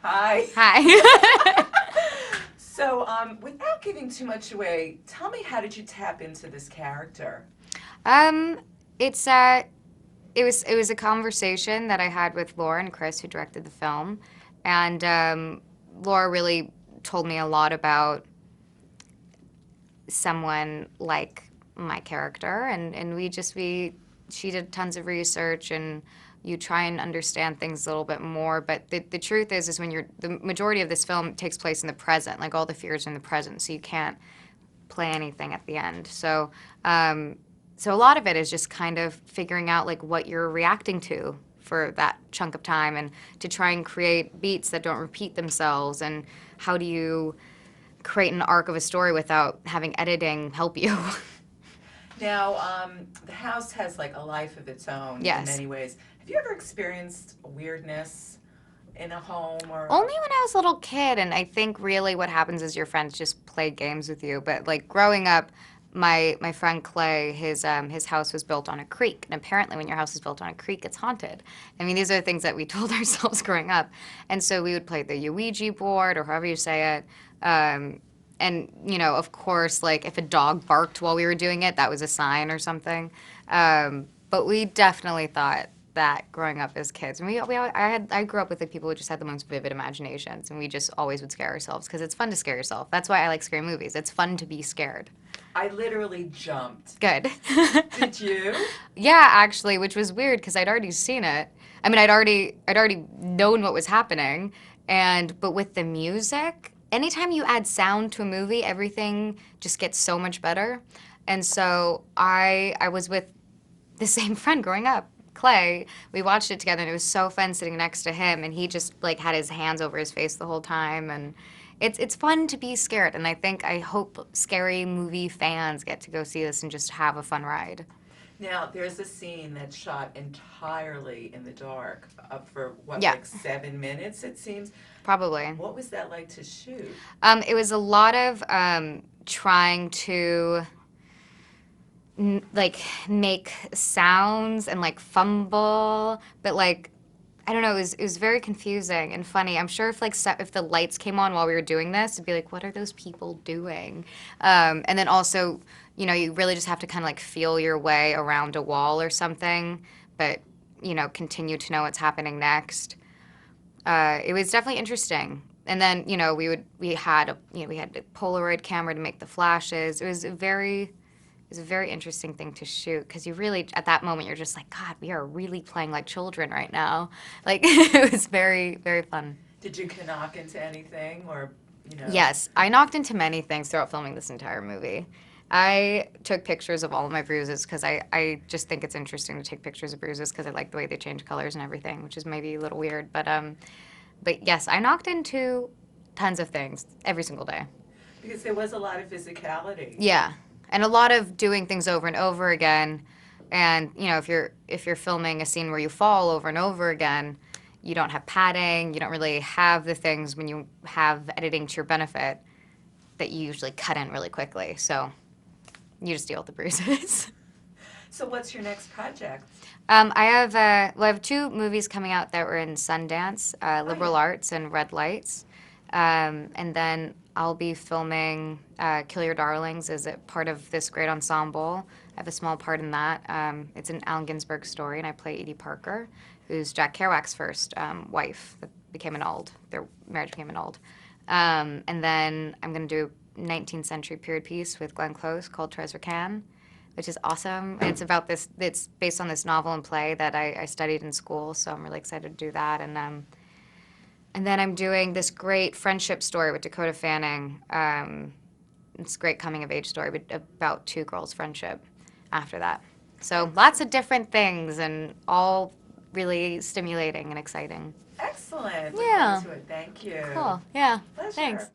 Hi. Hi. So, without giving too much away, tell me, how did you tap into this character? um, it's it was a conversation that I had with Laura and Chris, who directed the film, and Laura really told me a lot about someone like my character, and we she did tons of research, and you try and understand things a little bit more. But the truth is when the majority of this film takes place in the present, like all the fears are in the present, so you can't play anything at the end. So a lot of it is just kind of figuring out like what you're reacting to for that chunk of time, and to try and create beats that don't repeat themselves, and how do you create an arc of a story without having editing help you. Now, the house has like a life of its own in Yes. many ways. Have you ever experienced weirdness in a home or? Only when I was a little kid, and I think really what happens is your friends just play games with you. But like growing up, my friend Clay, his house was built on a creek, and apparently when your house is built on a creek, it's haunted. I mean, these are things that we told ourselves growing up, and so we would play the Ouija board, or however you say it. And of course, like if a dog barked while we were doing it, that was a sign or something. But we definitely thought that growing up as kids. And I grew up with like people who just had the most vivid imaginations, and we just always would scare ourselves because it's fun to scare yourself. That's why I like scary movies. It's fun to be scared. I literally jumped. Good. Did you? Yeah, actually, which was weird because I'd already seen it. I mean, I'd already known what was happening, but with the music, anytime you add sound to a movie, everything just gets so much better. And so I was with the same friend growing up, Clay. We watched it together, and it was so fun sitting next to him, and he just like had his hands over his face the whole time, and it's fun to be scared, and I hope scary movie fans get to go see this and just have a fun ride. Now, there's a scene that's shot entirely in the dark, for what, Yeah, like 7 minutes, it seems. probably. What was that like to shoot? It was a lot of trying to like make sounds and like fumble, but like I don't know, it was very confusing and funny. I'm sure if if the lights came on while we were doing this, it'd be like, what are those people doing? And then also, you really just have to kind of like feel your way around a wall or something, but continue to know what's happening next. It was definitely interesting. And then we had a Polaroid camera to make the flashes. It was a very interesting thing to shoot because you really, at that moment, you're just like, God, we are really playing like children right now. Like, it was very, very fun. Did you knock into anything or, you know? Yes, I knocked into many things throughout filming this entire movie. I took pictures of all of my bruises because I just think it's interesting to take pictures of bruises because I like the way they change colors and everything, which is maybe a little weird. But yes, I knocked into tons of things every single day. Because there was a lot of physicality. Yeah, and a lot of doing things over and over again. And if you're filming a scene where you fall over and over again, you don't have padding. You don't really have the things when you have editing to your benefit that you usually cut in really quickly. So you just deal with the bruises. So what's your next project? I have two movies coming out that were in Sundance, Oh, yeah. Liberal Arts and Red Lights. And then I'll be filming Kill Your Darlings as a part of this great ensemble. I have a small part in that. It's an Allen Ginsberg story, and I play Edie Parker, who's Jack Kerouac's first wife that became annulled. Their marriage became annulled. And then I'm going to do a 19th century period piece with Glenn Close called Treasure Can, which is awesome. And it's based on this novel and play that I studied in school, so I'm really excited to do that. And then I'm doing this great friendship story with Dakota Fanning. It's a great coming of age story about two girls' friendship after that. So lots of different things and all really stimulating and exciting. Excellent. Look Yeah. forward to it. Thank you. Cool. Yeah. Pleasure. Thanks.